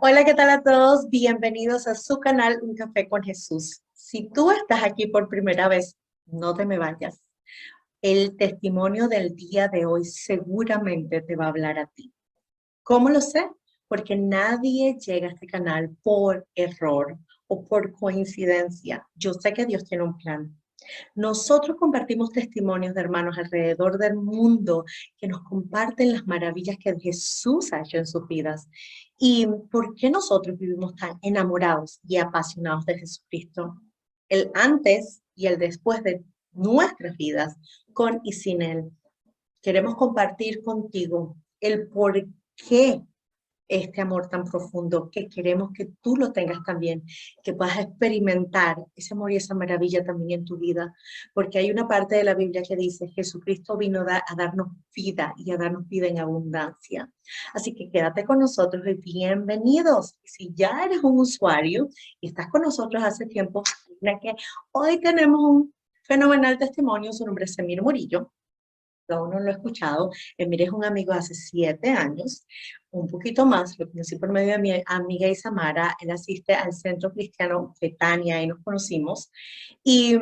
Hola, ¿qué tal a todos? Bienvenidos a su canal Un Café con Jesús. Si tú estás aquí por primera vez, no te me vayas. El testimonio del día de hoy seguramente te va a hablar a ti. ¿Cómo lo sé? Porque nadie llega a este canal por error o por coincidencia. Yo sé que Dios tiene un plan. Nosotros compartimos testimonios de hermanos alrededor del mundo que nos comparten las maravillas que Jesús ha hecho en sus vidas. ¿Y por qué nosotros vivimos tan enamorados y apasionados de Jesucristo? El antes y el después de nuestras vidas, con y sin Él. Queremos compartir contigo el por qué este amor tan profundo, que queremos que tú lo tengas también, que puedas experimentar ese amor y esa maravilla también en tu vida, porque hay una parte de la Biblia que dice, Jesucristo vino a darnos vida y a darnos vida en abundancia. Así que quédate con nosotros y bienvenidos. Si ya eres un usuario y estás con nosotros hace tiempo, mira que hoy tenemos un fenomenal testimonio, su nombre es Semir Murillo. Aún no lo he escuchado. Emir es un amigo de hace 7 años, un poquito más, lo conocí por medio de mi amiga Isamara. Él asiste al Centro Cristiano Betania y nos conocimos. Y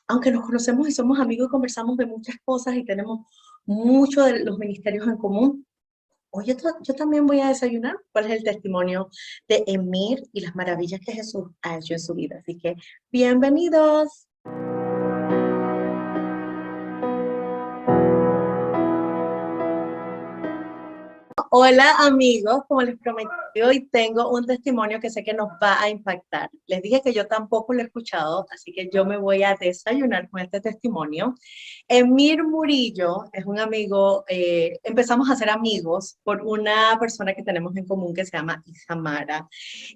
aunque nos conocemos y somos amigos y conversamos de muchas cosas y tenemos muchos de los ministerios en común, hoy yo también voy a desayunar cuál es el testimonio de Emir y las maravillas que Jesús ha hecho en su vida. Así que bienvenidos. Hola amigos, como les prometí, hoy tengo un testimonio que sé que nos va a impactar. Les dije que yo tampoco lo he escuchado, así que yo me voy a desayunar con este testimonio. Emir Murillo es un amigo, empezamos a ser amigos por una persona que tenemos en común que se llama Isamara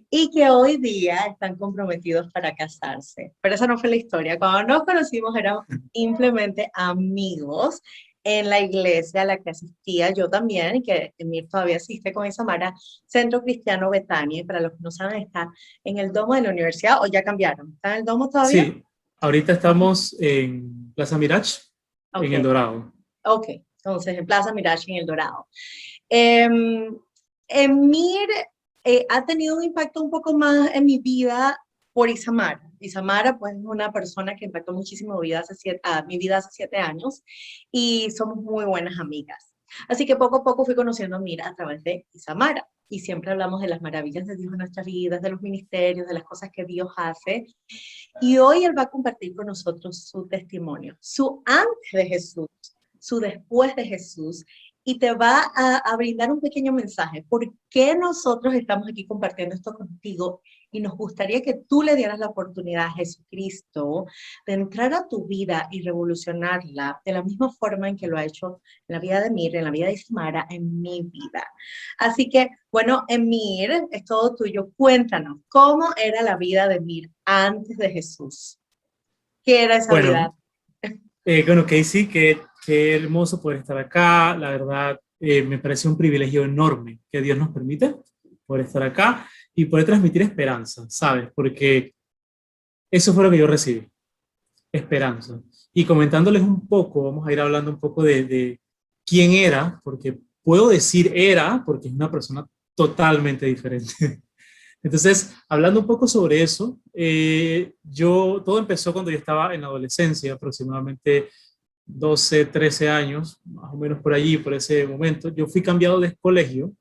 y que hoy día están comprometidos para casarse. Pero esa no fue la historia. Cuando nos conocimos éramos simplemente amigos en la iglesia a la que asistía yo también, y que Emir todavía asiste con Isamara, Centro Cristiano Betania, y para los que no saben, está en el domo de la universidad, o ya cambiaron. ¿Está en el domo todavía? Sí, ahorita estamos en Plaza Mirage, en El Ok, Dorado. ok. Entonces, en Plaza Mirachi, en El Dorado. Em, Emir ha tenido un impacto un poco más en mi vida por Isamara. Isamara, pues, es una persona que impactó muchísimo mi vida hace 7 años y somos muy buenas amigas. Así que poco a poco fui conociendo a Emir a través de Isamara y siempre hablamos de las maravillas de Dios en nuestras vidas, de los ministerios, de las cosas que Dios hace. Y hoy él va a compartir con nosotros su testimonio, su antes de Jesús, su después de Jesús, y te va a brindar un pequeño mensaje. ¿Por qué nosotros estamos aquí compartiendo esto contigo? Y nos gustaría que tú le dieras la oportunidad a Jesucristo de entrar a tu vida y revolucionarla de la misma forma en que lo ha hecho en la vida de Mir, en la vida de Ismara, en mi vida. Así que, bueno, Emir, es todo tuyo. Cuéntanos, ¿cómo era la vida de Emir antes de Jesús? ¿Qué era esa vida? Bueno, bueno, Casey, qué hermoso poder estar acá. La verdad, me parece un privilegio enorme que Dios nos permite poder estar acá y poder transmitir esperanza, ¿sabes? Porque eso fue lo que yo recibí, esperanza. Y comentándoles un poco, vamos a ir hablando un poco de quién era, porque puedo decir era, porque es una persona totalmente diferente. Entonces, hablando un poco sobre eso, todo empezó cuando yo estaba en la adolescencia, aproximadamente 12, 13 años, más o menos por allí, por ese momento. Yo fui cambiado de colegio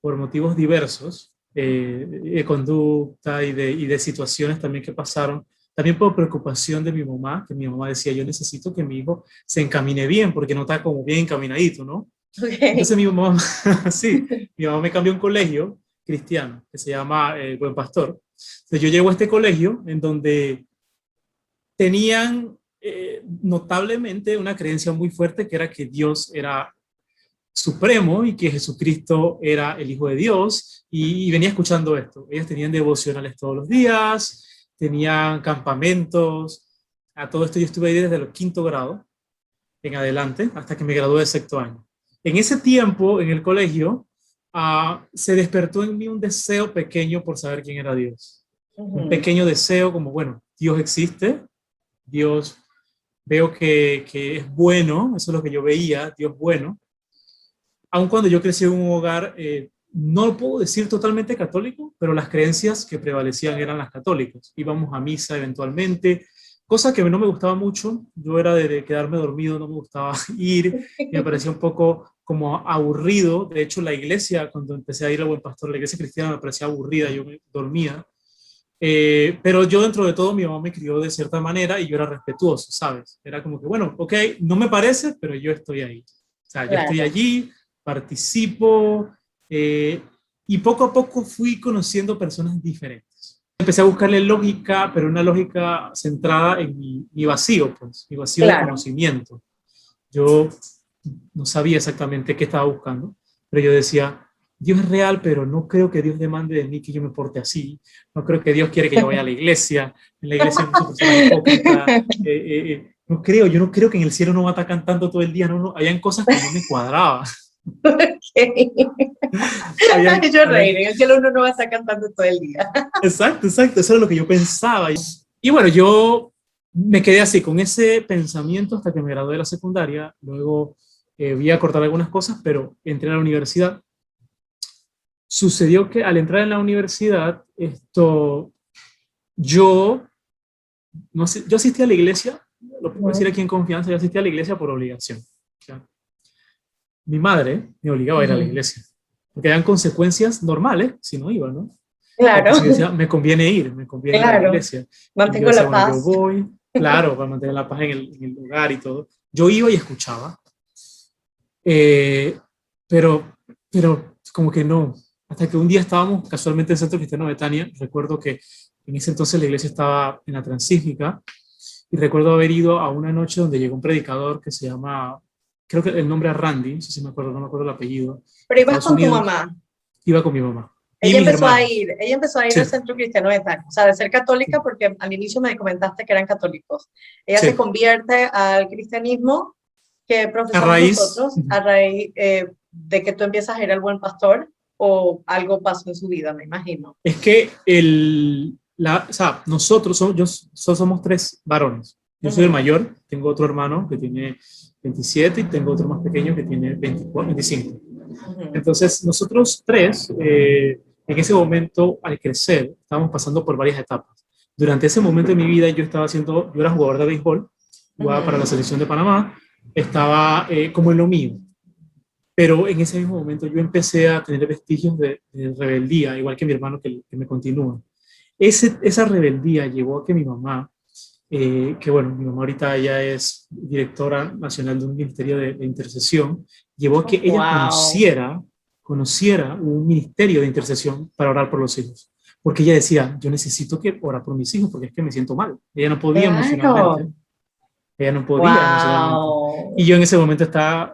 por motivos diversos, de conducta y de situaciones también que pasaron. También por preocupación de mi mamá, que mi mamá decía, yo necesito que mi hijo se encamine bien, porque no está como bien encaminadito, ¿no? Entonces Okay. mi mamá, sí, mi mamá me cambió a un colegio cristiano que se llama Buen Pastor. Entonces yo llego a este colegio en donde tenían notablemente una creencia muy fuerte que era que Dios era supremo y que Jesucristo era el Hijo de Dios y venía escuchando esto. Ellos tenían devocionales todos los días, tenían campamentos, a todo esto yo estuve ahí desde el quinto grado en adelante hasta que me gradué de sexto año. En ese tiempo, en el colegio, se despertó en mí un deseo pequeño por saber quién era Dios. Un Ujú. pequeño deseo como, bueno, Dios existe, Dios veo que es bueno, eso es lo que yo veía, Dios bueno. Aun cuando yo crecí en un hogar no puedo decir totalmente católico, pero las creencias que prevalecían eran las católicas. Íbamos a misa eventualmente, cosa que no me gustaba mucho. Yo era de quedarme dormido, no me gustaba ir, y me parecía un poco como aburrido. De hecho, la iglesia, cuando empecé a ir al Buen Pastor, la iglesia cristiana me parecía aburrida, yo me dormía. Pero yo dentro de todo, mi mamá me crió de cierta manera y yo era respetuoso, ¿sabes? Era como que, bueno, ok, no me parece, pero yo estoy ahí. O sea, yo estoy Claro, allí, participo, eh, y poco a poco fui conociendo personas diferentes. Empecé a buscarle lógica, pero una lógica centrada en mi vacío, pues, mi vacío de claro. conocimiento. Yo no sabía exactamente qué estaba buscando, pero yo decía, Dios es real, pero no creo que Dios demande de mí que yo me porte así. No creo que Dios quiere que yo vaya a la iglesia. En la iglesia hay muchas personas hipócritas. No creo, yo no creo que en el cielo no va a estar cantando todo el día. No, no, habían cosas que no me cuadraban. Yo Habían, reíré, en el cielo uno no va a estar cantando todo el día. exacto, exacto, eso era lo que yo pensaba. Y bueno, yo me quedé así con ese pensamiento hasta que me gradué de la secundaria. Luego voy a cortar algunas cosas, pero entré a la universidad. Sucedió que al entrar en la universidad, yo, no sé, yo asistí a la iglesia, lo puedo decir aquí en confianza, yo asistí a la iglesia por obligación. ¿Ya? Mi madre me obligaba a ir a la Ujú. iglesia, porque eran consecuencias normales si no iba, ¿no? Claro, Entonces yo decía, me conviene ir a la claro. iglesia. Y yo Mantengo decía, la bueno, yo paz. voy, claro, para mantener la paz en el lugar y todo. Yo iba y escuchaba, eh, pero, pero como que no. Hasta que un día estábamos casualmente en el Centro Cristiano de Betania, recuerdo que en ese entonces la iglesia estaba en la Transísmica, y recuerdo haber ido a una noche donde llegó un predicador que se llama, creo que el nombre es Randy, no sé si me acuerdo, no me acuerdo el apellido, Pero de ibas Estados con tu Unidos. mamá. Iba con mi mamá y mis hermanos. Ella empezó a ir Sí, al Centro Cristiano de Betania, o sea, de ser católica, sí, porque al inicio me comentaste que eran católicos. Ella se sí. convierte al cristianismo que A profesamos raíz, nosotros a raíz de que tú empiezas a ir al Buen Pastor o algo pasó en su vida, me imagino. es que o sea, nosotros somos tres varones. Yo soy el Ujú, mayor, tengo otro hermano que tiene 27 y tengo otro más pequeño que tiene 24, 25. ujú. Entonces, nosotros tres, en ese momento, al crecer, estábamos pasando por varias etapas. Durante ese momento de mi vida, yo era jugador de béisbol, jugaba para la Ujú. selección de Panamá, estaba como en lo mío. Pero en ese mismo momento yo empecé a tener vestigios de rebeldía, igual que mi hermano que me continúa. Esa rebeldía llevó a que mi mamá, que bueno, mi mamá ahorita ya es directora nacional de un ministerio de intercesión, llevó a que ella Wow. conociera un ministerio de intercesión para orar por los hijos. Porque ella decía, yo necesito que orar por mis hijos porque es que me siento mal. Ella no podía emocionalmente, Claro. ella no podía emocionalmente. Y Wow. yo en ese momento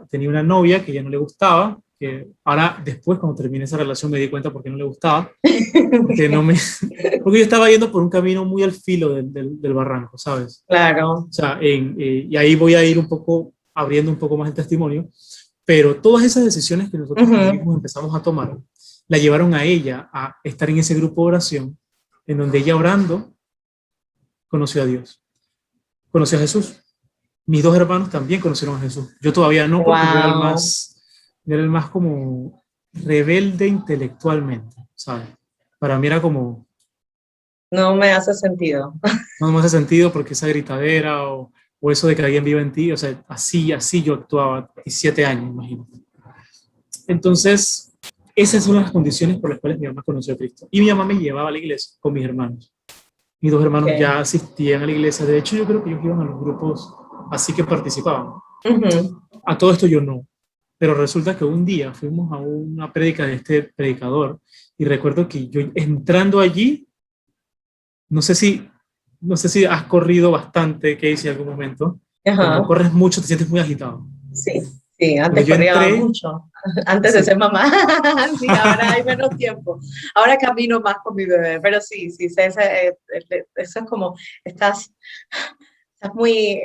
tenía una novia que ya no le gustaba, que ahora después cuando terminé esa relación me di cuenta por qué no le gustaba, porque no me, porque yo estaba yendo por un camino muy al filo del barranco, ¿sabes? Claro. O sea, y ahí voy a ir un poco, abriendo un poco más el testimonio, pero todas esas decisiones que nosotros como Ujú. hijos empezamos a tomar, la llevaron a ella a estar en ese grupo de oración, en donde ella orando conoció a Dios, conoció a Jesús. Mis dos hermanos también conocieron a Jesús. Yo todavía no, porque Wow. yo era el más como rebelde intelectualmente, ¿sabes? Para mí era como, No me hace sentido. no me hace sentido porque esa gritadera o eso de que alguien viva en ti, o sea, así yo actuaba, 17 años, imagínate. Entonces, esas son las condiciones por las cuales mi mamá conoció a Cristo. Y mi mamá me llevaba a la iglesia con mis hermanos. Mis dos hermanos Okay. ya asistían a la iglesia. De hecho, yo creo que ellos iban a los grupos así que participaban. Ujú. A todo esto yo no. Pero resulta que un día fuimos a una prédica de este predicador y recuerdo que yo entrando allí, no sé si, no sé si has corrido bastante, Casey, en algún momento. Cuando Ajá. corres mucho te sientes muy agitado. Sí, sí, Porque antes yo corría entré, mucho, antes de sí. ser mamá. Sí, ahora hay menos tiempo. Ahora camino más con mi bebé, pero sí, sí, eso es como, estás, estás muy,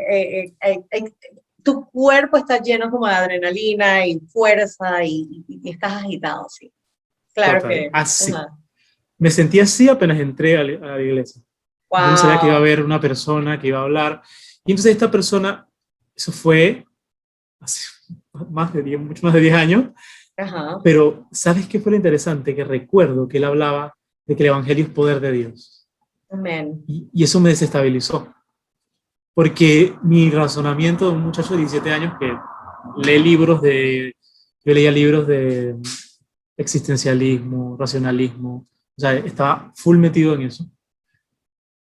tu cuerpo está lleno como de adrenalina y fuerza y estás agitado, sí. Claro Total, que, así. ajá. Me sentí así apenas entré a la iglesia. Yo no sabía que iba a Wow. haber una persona que iba a hablar. Y entonces esta persona, eso fue hace más de 10, mucho más de 10 años, Ajá. Pero ¿sabes qué fue lo interesante? Que recuerdo que él hablaba de que el Evangelio es poder de Dios. Amén. Y eso me desestabilizó. Porque mi razonamiento de un muchacho de 17 años que lee libros de, yo leía libros de existencialismo, racionalismo, o sea, estaba full metido en eso,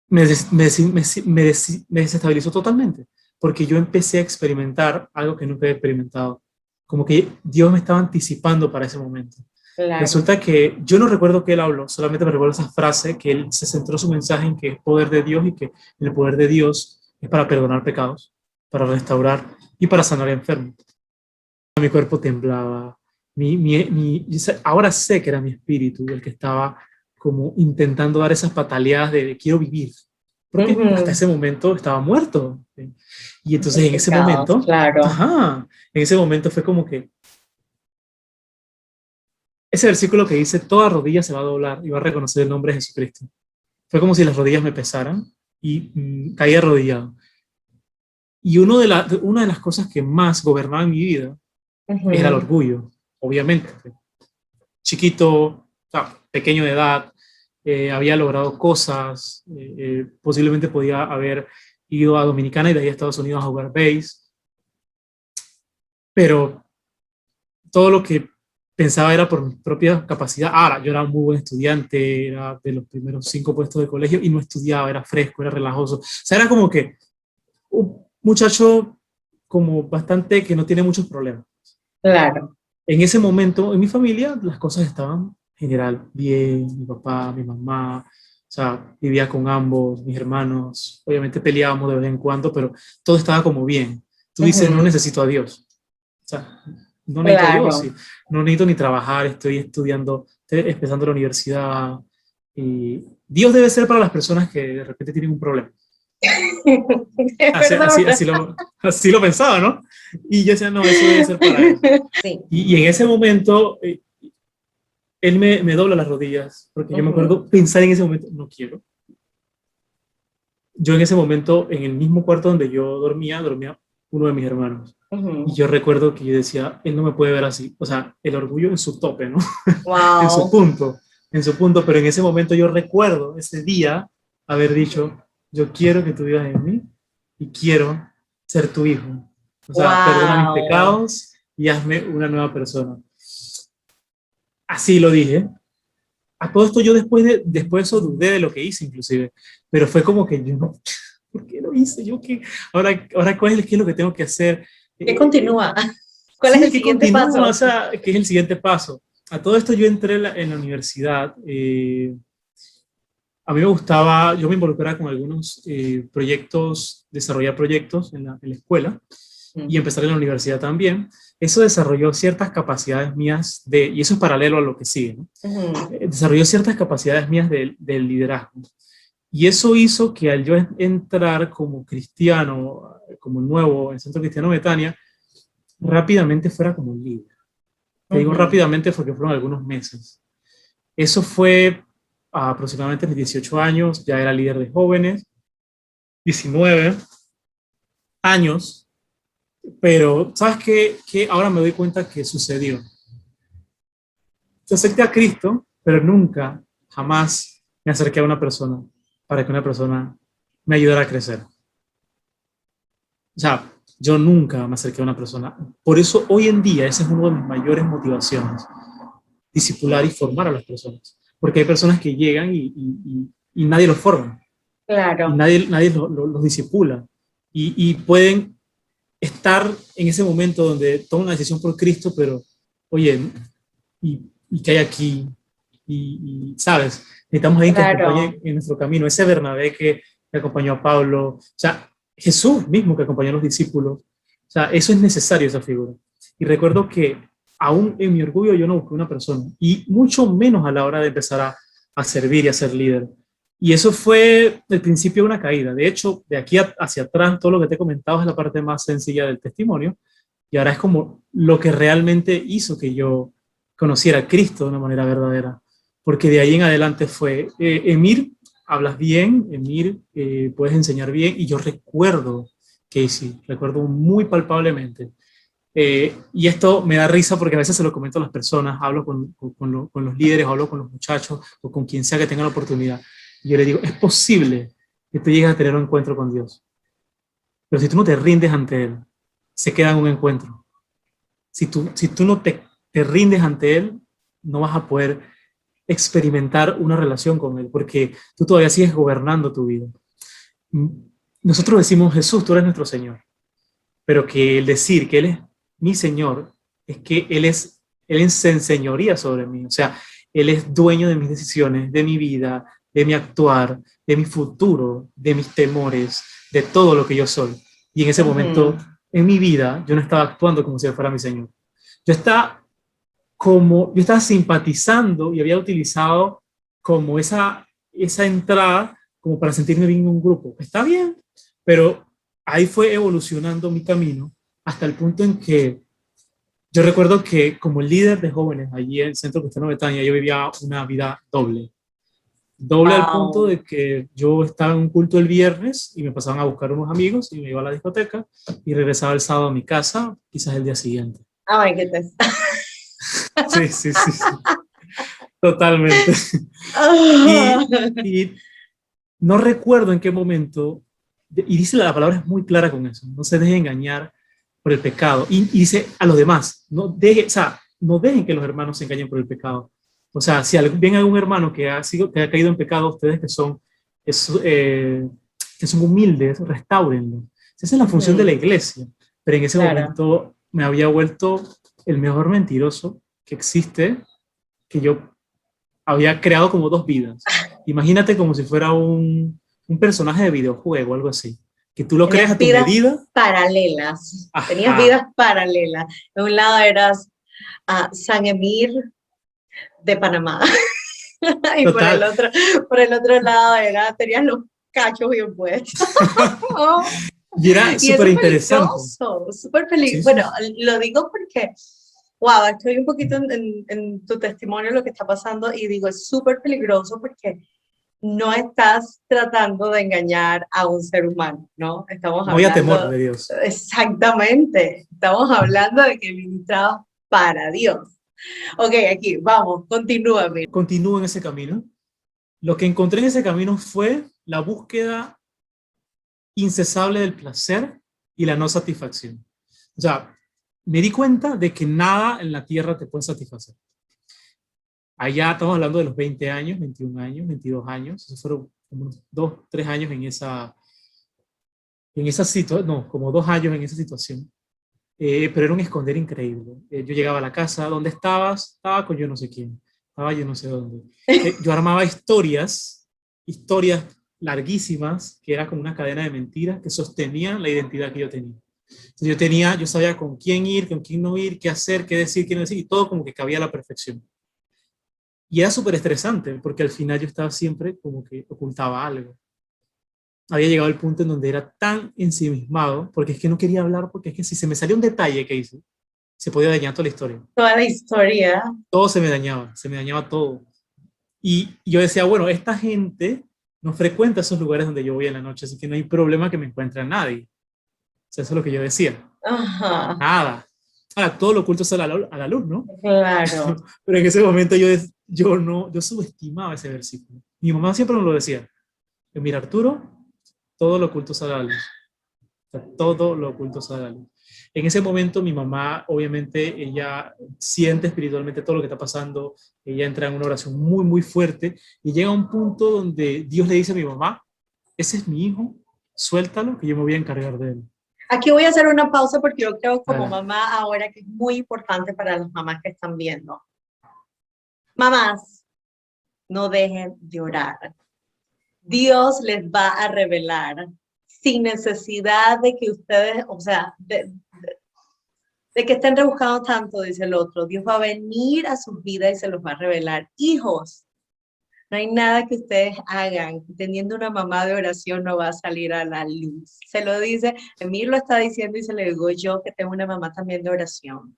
me desestabilizó totalmente, porque yo empecé a experimentar algo que nunca había experimentado, como que Dios me estaba anticipando para ese momento. Claro. Resulta que yo no recuerdo que él habló, solamente me recuerdo esa frase, que él se centró su mensaje en que es poder de Dios y que el poder de Dios es para perdonar pecados, para restaurar y para sanar enfermos. Mi cuerpo temblaba, ahora sé que era mi espíritu el que estaba como intentando dar esas pataleadas de quiero vivir, porque hasta Ujú. ese momento estaba muerto. ¿Sí? Y entonces Por en ese pecados, momento, claro. ajá, en ese momento fue como que ese versículo que dice, toda rodilla se va a doblar y va a reconocer el nombre de Jesucristo. Fue como si las rodillas me pesaran y caí arrodillado. Y una de las cosas que más gobernaba en mi vida era el Ujú. orgullo, obviamente. Chiquito, o sea, pequeño de edad, había logrado cosas, posiblemente podía haber ido a Dominicana y de ahí a Estados Unidos a jugar base, pero todo lo que pensaba era por mi propia capacidad. Ahora, yo era un muy buen estudiante, era de los primeros 5 puestos de colegio y no estudiaba, era fresco, era relajoso. O sea, era como que un muchacho como bastante que no tiene muchos problemas. Claro. En ese momento, en mi familia, las cosas estaban en general bien, mi papá, mi mamá, o sea, vivía con ambos, mis hermanos, obviamente peleábamos de vez en cuando, pero todo estaba como bien. Tú dices, no Ujú. necesito a Dios. O sea, no necesito a Dios, sí. Claro. No necesito ni trabajar, estoy estudiando, estoy empezando la universidad. Y Dios debe ser para las personas que de repente tienen un problema. Es Así, verdad. así lo pensaba, ¿no? Y yo decía, no, eso debe ser para eso. Sí. Y en ese momento, él me dobla las rodillas, porque yo me Ujú. acuerdo pensar en ese momento, no quiero. Yo en ese momento, en el mismo cuarto donde yo dormía uno de mis hermanos. Y Ujú. yo recuerdo que yo decía, él no me puede ver así. O sea, el orgullo en su tope, ¿no? En su Wow. punto, en su punto. Pero en ese momento yo recuerdo ese día haber dicho, yo quiero que tú vivas en mí y quiero ser tu hijo. O sea, perdona mis Wow. pecados y hazme una nueva persona. Así lo dije. A todo esto yo después de eso dudé de lo que hice inclusive, pero fue como que yo no, ¿por qué lo hice? Yo qué, ahora qué es lo que tengo que hacer? ¿Qué Eh, continúa? ¿Cuál es sí, el que siguiente continúa, o paso? sea, ¿qué es el siguiente paso? A todo esto yo entré en la universidad, a mí me gustaba, yo me involucraba con algunos proyectos, desarrollar proyectos en la escuela y Ujú. empezar en la universidad también. Eso desarrolló ciertas capacidades mías y eso es paralelo a lo que sigue, ¿no? Ujú. Desarrolló ciertas capacidades mías del liderazgo. Y eso hizo que al yo entrar como cristiano, como nuevo en Centro Cristiano Betania, rápidamente fuera como un líder. Te digo Ujú. rápidamente porque fueron algunos meses. Eso fue aproximadamente mis 18 años, ya era líder de jóvenes, 19 años, pero ¿sabes qué? Que ahora me doy cuenta que sucedió. Yo acepté a Cristo, pero nunca, jamás me acerqué a una persona para que una persona me ayudara a crecer. O sea, yo nunca me acerqué a una persona. Por eso hoy en día esa es una de mis mayores motivaciones, discipular y formar a las personas. Porque hay personas que llegan y nadie los forma, y Claro. nadie los disipula. Y pueden estar en ese momento donde toman una decisión por Cristo, pero, oye, y que hay aquí, ¿sabes? Necesitamos alguien que Claro. acompañe en nuestro camino, ese Bernabé que acompañó a Pablo, o sea, Jesús mismo que acompañó a los discípulos, o sea, eso es necesario, esa figura. Y recuerdo que aún en mi orgullo yo no busqué una persona, y mucho menos a la hora de empezar a servir y a ser líder. Y eso fue el principio de una caída. De hecho, de aquí hacia atrás, todo lo que te he comentado es la parte más sencilla del testimonio, y ahora es como lo que realmente hizo que yo conociera a Cristo de una manera verdadera. Porque de ahí en adelante fue, Emir, hablas bien, Emir, puedes enseñar bien. Y yo recuerdo, Casey, recuerdo muy palpablemente, Y esto me da risa porque a veces se lo comento a las personas, hablo con los líderes, hablo con los muchachos o con quien sea que tenga la oportunidad. Y yo le digo, es posible que tú llegues a tener un encuentro con Dios, pero si tú no te rindes ante Él, se queda en un encuentro. Si tú no te rindes ante Él, no vas a poder experimentar una relación con Él, porque tú todavía sigues gobernando tu vida. Nosotros decimos, Jesús, tú eres nuestro Señor, pero que el decir que Él es mi Señor es que Él se enseñoría sobre mí, o sea, Él es dueño de mis decisiones, de mi vida, de mi actuar, de mi futuro, de mis temores, de todo lo que yo soy. Y en ese momento, en mi vida, yo no estaba actuando como si Él fuera mi Señor. Yo estaba yo estaba simpatizando y había utilizado como esa entrada como para sentirme bien en un grupo. Está bien, pero ahí fue evolucionando mi camino hasta el punto en que yo recuerdo que como líder de jóvenes allí en el Centro Cristiano Betania, yo vivía una vida doble. Doble al punto Wow. de que yo estaba en un culto el viernes y me pasaban a buscar unos amigos y me iba a la discoteca y regresaba el sábado a mi casa, quizás el día siguiente. Ay, qué te... Sí, sí, sí, sí. Totalmente. Y, y no recuerdo en qué momento, y dice la palabra es muy clara con eso, no se deje engañar por el pecado. Y dice a los demás, o sea, no dejen que los hermanos se engañen por el pecado. O sea, si ven algún hermano que que ha caído en pecado, ustedes es, eh, que son humildes, restáurenlo. Esa es la función de la iglesia. Pero en ese Claro. momento me había vuelto el mejor mentiroso que existe, que yo había creado como dos vidas. Imagínate como si fuera un personaje de videojuego, algo así, que tú lo creas Tenías a tu vidas medida. paralelas. Tenías Ajá, vidas paralelas. De un lado eras San Emir de Panamá. Y total. por el otro lado tenías los cachos bien puestos. Y era Y súper eso es interesante. peligroso, súper peligroso. Sí, sí, Bueno, sí. lo digo porque, wow, estoy un poquito en tu testimonio lo que está pasando y digo, es súper peligroso porque no estás tratando de engañar a un ser humano, ¿no? Estamos No había temor hablando, de Dios. exactamente, estamos hablando de que ministramos para Dios. Ok, aquí, vamos, continúa, mira. Continúo en ese camino. Lo que encontré en ese camino fue la búsqueda incesable del placer y la no satisfacción. O sea, me di cuenta de que nada en la tierra te puede satisfacer. Allá estamos hablando de los 20 años, 21 años, 22 años. Esos fueron como unos 2, 3 años en esa situación, no, como 2 años en esa situación. Pero era un esconder increíble. Yo llegaba a la casa, ¿dónde estabas? Estaba con yo no sé quién, estaba yo no sé dónde. Yo armaba historias larguísimas, que era como una cadena de mentiras que sostenían la identidad que yo tenía. Entonces yo sabía con quién ir, con quién no ir, qué hacer, qué decir, qué no decir, y todo como que cabía a la perfección. Y era súper estresante, porque al final yo estaba siempre como que ocultaba algo. Había llegado al punto en donde era tan ensimismado, porque es que no quería hablar, porque es que si se me salía un detalle que hice, se podía dañar toda la historia. Toda la historia. Todo se me dañaba todo. Y yo decía, bueno, esta gente no frecuenta esos lugares donde yo voy en la noche, así que no hay problema que me encuentre a nadie. O sea, eso es lo que yo decía. Ajá, Nada. Ahora, todo lo oculto sale a la luz, ¿no? claro. Pero en ese momento yo subestimaba ese versículo. Mi mamá siempre me lo decía. Mira, Arturo, todo lo oculto sale a la luz. O sea, todo lo oculto sale a la luz. En ese momento mi mamá, obviamente, ella siente espiritualmente todo lo que está pasando, ella entra en una oración muy, muy fuerte y llega a un punto donde Dios le dice a mi mamá, ese es mi hijo, suéltalo, que yo me voy a encargar de él. Aquí voy a hacer una pausa porque yo creo como Adelante. mamá ahora que es muy importante para las mamás que están viendo. Mamás, no dejen de orar. Dios les va a revelar sin necesidad de que ustedes, o sea, de que estén rebuscando tanto, dice el otro. Dios va a venir a sus vidas y se los va a revelar. Hijos, no hay nada que ustedes hagan. Teniendo una mamá de oración no va a salir a la luz. Se lo dice, Emir lo está diciendo y se lo digo yo que tengo una mamá también de oración.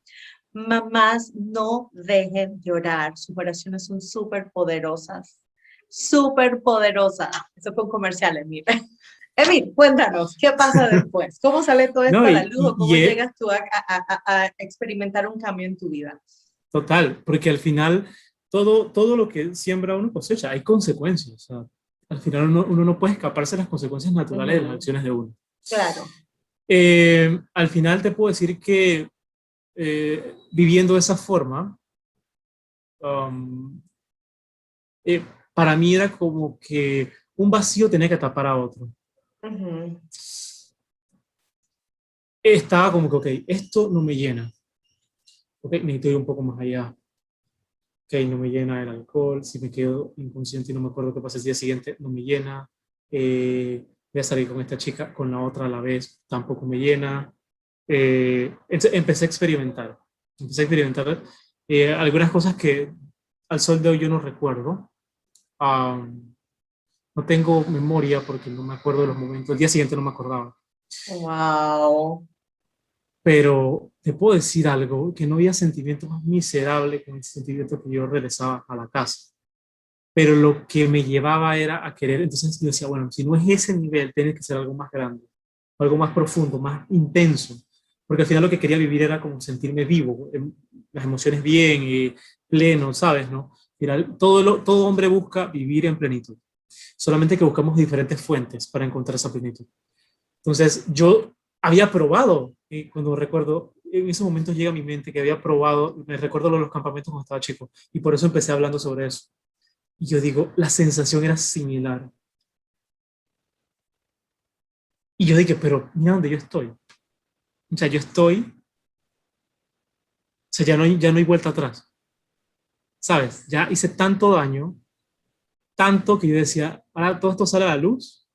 Mamás, no dejen de orar. Sus oraciones son súper poderosas. Súper poderosas. Eso fue un comercial, Emir. Emil, cuéntanos, ¿qué pasa después? ¿Cómo sale todo esto No, a la luz o cómo y llegas tú a experimentar un cambio en tu vida? total, porque al final todo lo que siembra uno cosecha, hay consecuencias. O sea, al final uno no puede escaparse de las consecuencias naturales de las Ujú, acciones de uno. claro. Al final te puedo decir que viviendo de esa forma, um, eh, para mí era como que un vacío tenía que tapar a otro. Ujú, Estaba como que, ok, esto no me llena. Ok, necesito ir un poco más allá. Ok, no me llena el alcohol. Si me quedo inconsciente y no me acuerdo qué pasa el día siguiente, no me llena. Voy a salir con esta chica, con la otra a la vez, tampoco me llena. Empecé a experimentar. Empecé a experimentar algunas cosas que al sol de hoy yo no recuerdo. Um, no tengo memoria porque no me acuerdo de los momentos. El día siguiente no me acordaba. wow. Pero te puedo decir algo, que no había sentimiento más miserable que el sentimiento que yo regresaba a la casa. Pero lo que me llevaba era a querer, entonces yo decía, bueno, si no es ese nivel, tiene que ser algo más grande, algo más profundo, más intenso. Porque al final lo que quería vivir era como sentirme vivo, las emociones bien y pleno, ¿sabes? ¿No? Mira, todo hombre busca vivir en plenitud. Solamente que buscamos diferentes fuentes para encontrar esa plenitud. Entonces, yo había probado, y cuando recuerdo, en ese momento llega a mi mente que había probado, me recuerdo los campamentos cuando estaba chico, y por eso empecé hablando sobre eso. Y yo digo, la sensación era similar. Y yo dije, pero mira dónde yo estoy. O sea, yo estoy, o sea, ya no hay vuelta atrás, ¿sabes? Ya hice tanto daño, tanto que yo decía, ahora todo esto sale a la luz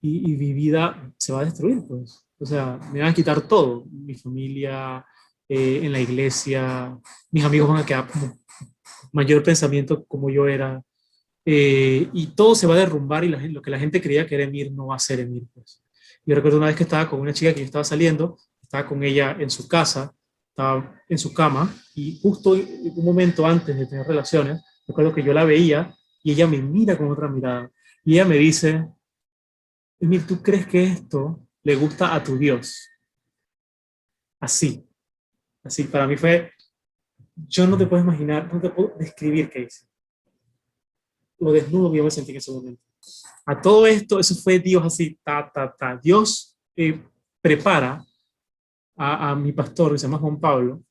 y mi vida se va a destruir, pues. O sea, me van a quitar todo, mi familia, en la iglesia, mis amigos van a quedar como mayor pensamiento como yo era, y todo se va a derrumbar y lo que la gente creía que era Emir no va a ser Emir, pues. Yo recuerdo una vez que estaba con una chica que yo estaba saliendo, estaba con ella en su casa, estaba en su cama, y justo un momento antes de tener relaciones, recuerdo que yo la veía y ella me mira con otra mirada, y ella me dice, Emir, ¿tú crees que esto le gusta a tu Dios? Así, así, para mí fue, yo no te puedo imaginar, no te puedo describir qué hice, lo desnudo que yo me sentí en ese momento. A todo esto, eso fue Dios así, ta, ta, ta. Dios prepara a mi pastor, que se llama Juan Pablo,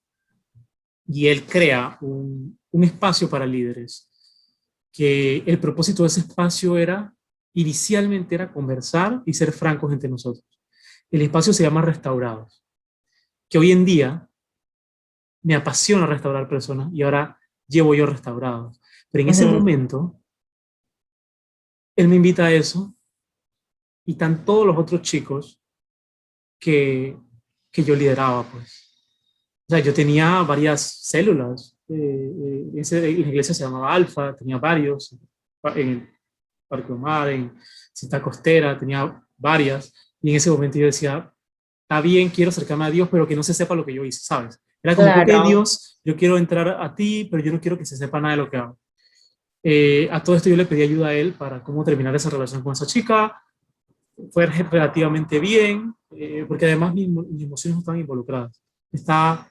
y él crea un espacio para líderes, que el propósito de ese espacio era, inicialmente era conversar y ser francos entre nosotros. El espacio se llama Restaurados, que hoy en día me apasiona restaurar personas y ahora llevo yo restaurados. Pero en ese Ujú, momento, él me invita a eso y están todos los otros chicos que, que yo lideraba, pues. O sea, yo tenía varias células. La iglesia se llamaba Alfa, tenía varios. En el Parque Omar, en Cinta Costera, tenía varias. Y en ese momento yo decía, está bien, quiero acercarme a Dios, pero que no se sepa lo que yo hice, ¿sabes? Era como que, ok, claro. Dios, yo quiero entrar a ti, pero yo no quiero que se sepa nada de lo que hago. A todo esto yo le pedí ayuda a él para cómo terminar esa relación con esa chica. Fue relativamente bien, porque además mis emociones no estaban involucradas. Estaba,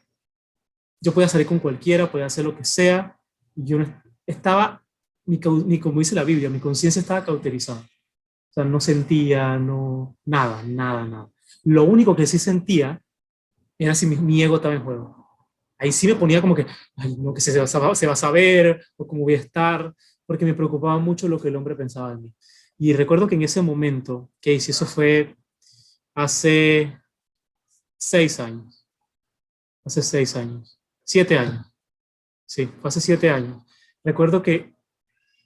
yo podía salir con cualquiera, podía hacer lo que sea, y yo no estaba, ni como dice la Biblia, mi conciencia estaba cauterizada. O sea, no sentía, no, nada, nada, nada. Lo único que sí sentía era si mi ego estaba en juego. Ahí sí me ponía como que, ay, no, que se va a saber, o cómo voy a estar, porque me preocupaba mucho lo que el hombre pensaba de mí. Y recuerdo que en ese momento, Casey, eso fue hace 6 años, hace 6 años, 7 años. Sí, fue hace 7 años. Recuerdo que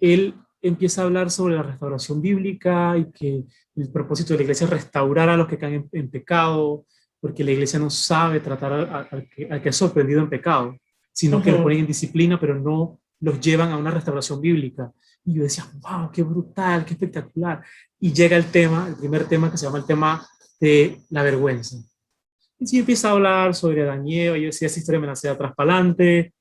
él empieza a hablar sobre la restauración bíblica y que el propósito de la iglesia es restaurar a los que caen en pecado, porque la iglesia no sabe tratar al que es sorprendido en pecado, sino que lo Ujú, ponen en disciplina, pero no los llevan a una restauración bíblica. Y yo decía, wow, qué brutal, qué espectacular. Y llega el tema, el primer tema que se llama el tema de la vergüenza. Y sí empieza a hablar sobre Adán y Eva, y yo decía, esa historia me la sé de atrás para adelante,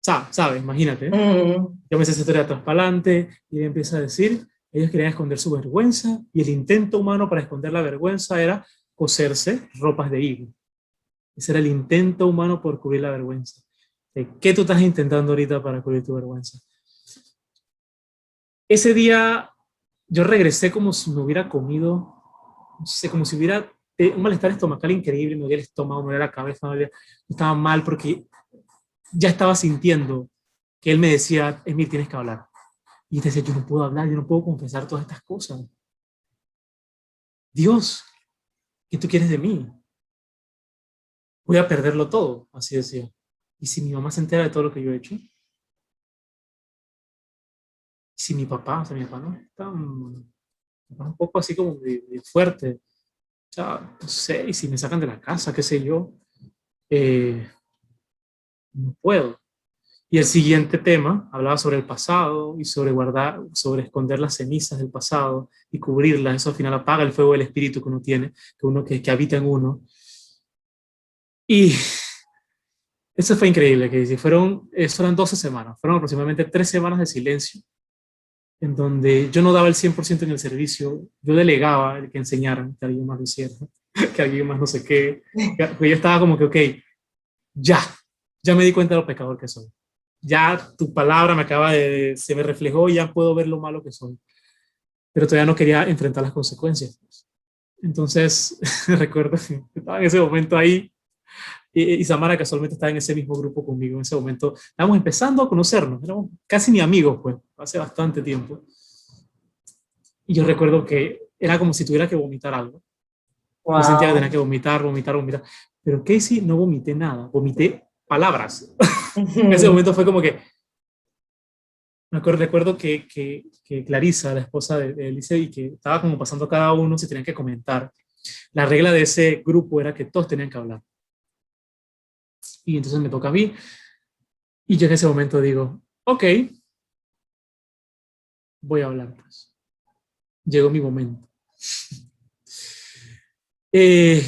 ¿sabes? Imagínate. ujú, Yo me sé esa historia de atrás para adelante y él empieza a decir Ellos querían esconder su vergüenza y el intento humano para esconder la vergüenza era coserse ropas de hilo. Ese era el intento humano por cubrir la vergüenza. ¿Qué tú estás intentando ahorita para cubrir tu vergüenza? Ese día yo regresé como si me hubiera comido, no sé, como si hubiera un malestar estomacal increíble, me dolía el estómago, me dolía la cabeza, estaba mal porque ya estaba sintiendo que él me decía, Emir, tienes que hablar. Y te decía, yo no puedo hablar, yo no puedo confesar todas estas cosas. Dios, ¿qué tú quieres de mí? Voy a perderlo todo, así decía. ¿Y si mi mamá se entera de todo lo que yo he hecho? ¿Y si mi papá, o sea, mi papá no está un poco así como de fuerte? O sea, no sé, y si me sacan de la casa, qué sé yo, eh, no puedo. Y el siguiente tema hablaba sobre el pasado y sobre guardar, sobre esconder las cenizas del pasado y cubrirlas. Eso al final apaga el fuego del espíritu que uno tiene, que habita en uno. Y eso fue increíble, que si fueron 12 semanas, fueron aproximadamente 3 semanas de silencio, en donde yo no daba el 100% en el servicio, yo delegaba el que enseñaran, que alguien más lo hiciera, que alguien más no sé qué, que yo estaba como que, ok, ya, ya me di cuenta de lo pecador que soy. Ya tu palabra se me reflejó y ya puedo ver lo malo que soy. Pero todavía no quería enfrentar las consecuencias. Entonces, recuerdo que estaba en ese momento ahí y Samara casualmente estaba en ese mismo grupo conmigo en ese momento. Estábamos empezando a conocernos, éramos casi ni amigos, pues, hace bastante tiempo. Y yo recuerdo que era como si tuviera que vomitar algo. Yo sentía que tenía Wow. que vomitar, vomitar, vomitar. Pero Casey, no vomité nada, vomité palabras. En ese momento fue como que, recuerdo que Clarisa, la esposa de Elise, y que estaba como pasando cada uno, se tenían que comentar. La regla de ese grupo era que todos tenían que hablar. Y entonces me toca a mí, y yo en ese momento digo, ok, voy a hablar pues. Llegó mi momento. Eh,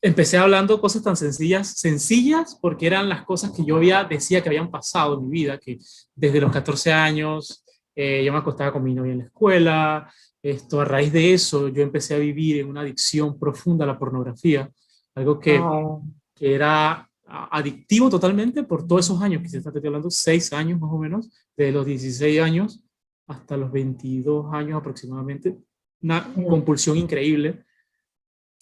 Empecé hablando cosas tan sencillas porque eran las cosas que yo decía que habían pasado en mi vida, que desde los 14 años yo me acostaba con mi novia en la escuela, a raíz de eso yo empecé a vivir en una adicción profunda a la pornografía, algo Wow. que era adictivo totalmente por todos esos años, que se está hablando 6 años más o menos, de los 16 años hasta los 22 años aproximadamente, una compulsión increíble.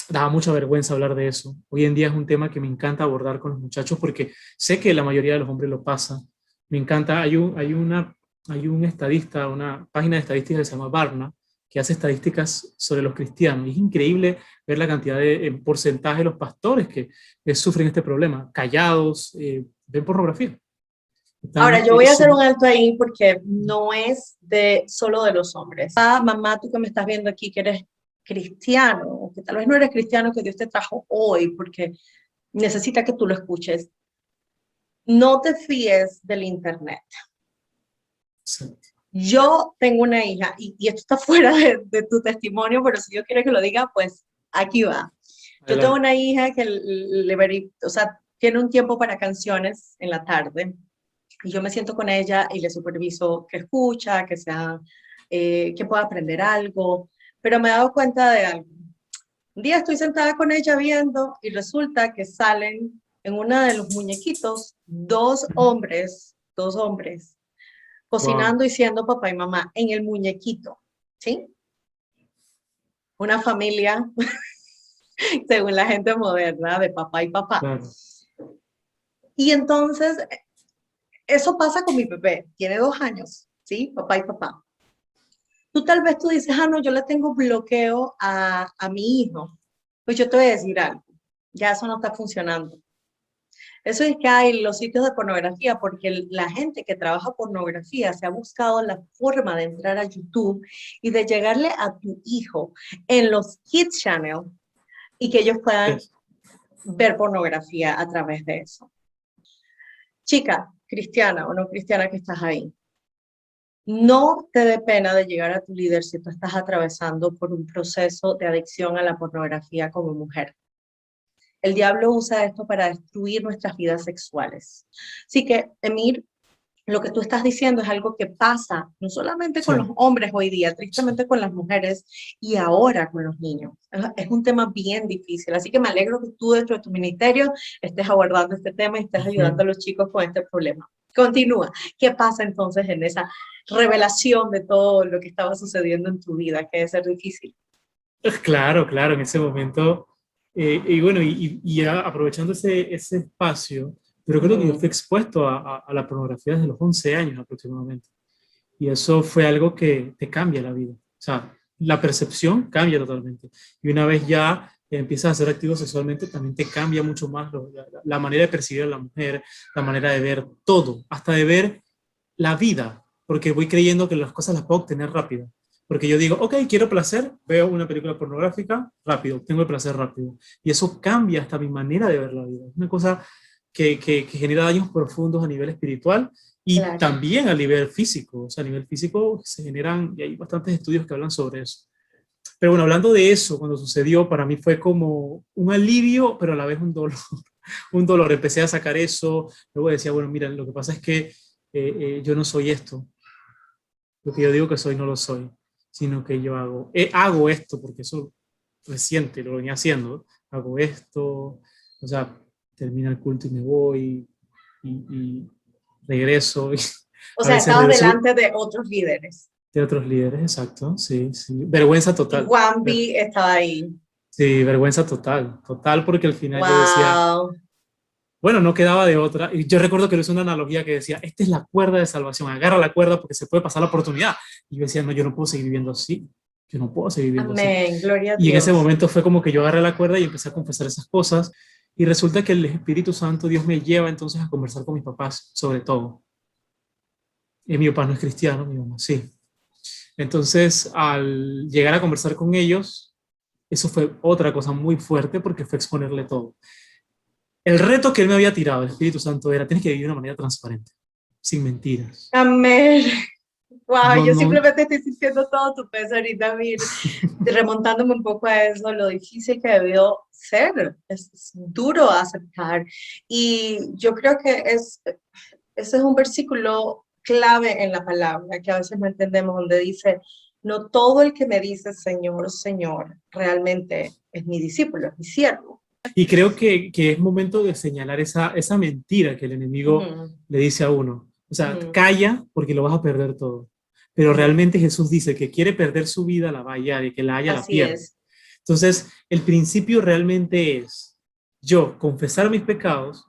Daba mucha vergüenza hablar de eso. Hoy en día es un tema que me encanta abordar con los muchachos porque sé que la mayoría de los hombres lo pasa. Me encanta, hay un estadista, una página de estadísticas que se llama Barna, que hace estadísticas sobre los cristianos. Y es increíble ver la cantidad en porcentaje de los pastores que sufren este problema. Callados, ven pornografía. Ahora, Están, yo voy a hacer un alto ahí porque no es solo de los hombres. Ah, mamá, tú que me estás viendo aquí, que eres cristiano, o que tal vez no eres cristiano, que Dios te trajo hoy porque necesita que tú lo escuches. No te fíes del internet. sí, Yo tengo una hija, y esto está fuera de tu testimonio, pero si Dios quiere que lo diga, pues aquí va. Yo tengo adelante. una hija que o sea, tiene un tiempo para canciones en la tarde, y yo me siento con ella y le superviso que escucha, que pueda aprender algo, pero me he dado cuenta de algo. Un día estoy sentada con ella viendo y resulta que salen en uno de los muñequitos dos hombres, Wow, cocinando y siendo papá y mamá en el muñequito, ¿sí? Una familia, según la gente moderna, de papá y papá. claro. Y entonces, eso pasa con mi bebé, tiene 2 años, ¿sí? Papá y papá. Tú dices, ah, no, yo le tengo bloqueo a mi hijo. Pues yo te voy a decir algo, ya eso no está funcionando. Eso es que hay los sitios de pornografía, porque la gente que trabaja pornografía se ha buscado la forma de entrar a YouTube y de llegarle a tu hijo en los Kids Channel y que ellos puedan Yes. ver pornografía a través de eso. Chica, cristiana o no cristiana que estás ahí, no te dé pena de llegar a tu líder si tú estás atravesando por un proceso de adicción a la pornografía como mujer. El diablo usa esto para destruir nuestras vidas sexuales. Así que, Emir, lo que tú estás diciendo es algo que pasa no solamente Sí, con los hombres hoy día, sí. tristemente con las mujeres y ahora con los niños. Es un tema bien difícil, así que me alegro que tú dentro de tu ministerio estés abordando este tema y estés ayudando a Ujú. los chicos con este problema. Continúa. ¿Qué pasa entonces en esa revelación de todo lo que estaba sucediendo en tu vida, que debe ser difícil? Claro, claro, en ese momento. Y bueno, y ya aprovechando ese espacio, pero creo que yo fui Ujú. expuesto a la pornografía desde los 11 años aproximadamente. Y eso fue algo que te cambia la vida. O sea, la percepción cambia totalmente. Y una vez ya empiezas a ser activo sexualmente, también te cambia mucho más la manera de percibir a la mujer, la manera de ver todo, hasta de ver la vida, porque voy creyendo que las cosas las puedo obtener rápido. Porque yo digo, ok, quiero placer, veo una película pornográfica, rápido, tengo el placer rápido. Y eso cambia hasta mi manera de ver la vida. Es una cosa que genera daños profundos a nivel espiritual y Claro. también a nivel físico. O sea, a nivel físico se generan, y hay bastantes estudios que hablan sobre eso. Pero bueno, hablando de eso, cuando sucedió, para mí fue como un alivio, pero a la vez un dolor. Un dolor. Empecé a sacar eso. Luego decía, bueno, mira, lo que pasa es que yo no soy esto. Lo que yo digo que soy no lo soy, sino que yo hago esto, porque eso reciente lo venía haciendo. Hago esto, o sea, termina el culto y me voy y regreso. Y O a sea, veces estabas regreso delante de otros líderes de otros líderes, exacto, sí, sí. Vergüenza y total. Wambi estaba ahí. Sí, vergüenza total, total, porque al final yo decía, Wow. bueno, no quedaba de otra. Y yo recuerdo que le hice una analogía que decía, esta es la cuerda de salvación, agarra la cuerda porque se puede pasar la oportunidad. Y yo decía, no, yo no puedo seguir viviendo así, yo no puedo seguir viviendo así. Amén. Gloria a Y en ese Dios. momento fue como que yo agarré la cuerda y empecé a confesar esas cosas. Y resulta que el Espíritu Santo, Dios me lleva entonces a conversar con mis papás sobre todo. Y mi papá no es cristiano, mi mamá sí. Entonces, al llegar a conversar con ellos, eso fue otra cosa muy fuerte porque fue exponerle todo. El reto que él me había tirado, el Espíritu Santo, era, tienes que vivir de una manera transparente, sin mentiras. Amén. Wow, No, yo no, simplemente estoy sintiendo todo tu peso ahorita, Mir, remontándome un poco a eso, lo difícil que debió ser, es duro aceptar. Y yo creo que ese es un versículo clave en la palabra, que a veces no entendemos, donde dice, no todo el que me dice Señor, Señor, realmente es mi discípulo, es mi siervo. y creo que es momento de señalar esa mentira que el enemigo Ujú, le dice a uno. O sea, ujú, calla porque lo vas a perder todo. Pero ujú. realmente Jesús dice que quiere perder su vida, la va a hallar, y que la haya, la Así pierde. es. Entonces, el principio realmente es yo confesar mis pecados.